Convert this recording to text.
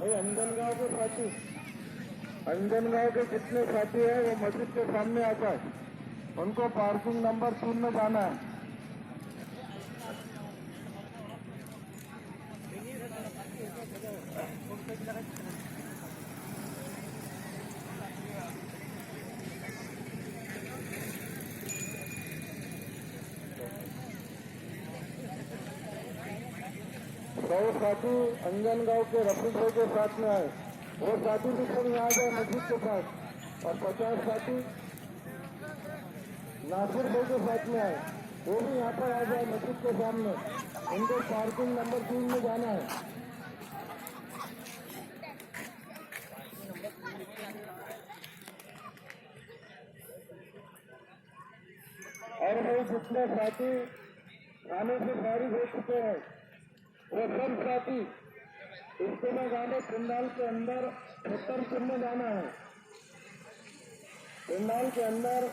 भाई अंजनगांव के साथी, अंजनगांव के जितने साथी है वो मस्जिद के सामने आकर उनको पार्किंग नंबर 3 में जाना है। सौ साथी अंजनगांव के रफीक भाई के साथ में आए, वो साथी भी सब यहाँ आ जाए मस्जिद के पास, और 50 साथी नासिर भाई के साथ में आए, वो भी यहाँ पर आ जाए मस्जिद के सामने। उनको पार्किंग नंबर 3 में जाना है। और भाई जितने साथी खाने से फारिग हो चुके हैं वो सब साथी इसको में जाने पंडाल के अंदर छतरपुर में जाना है। पंडाल के अंदर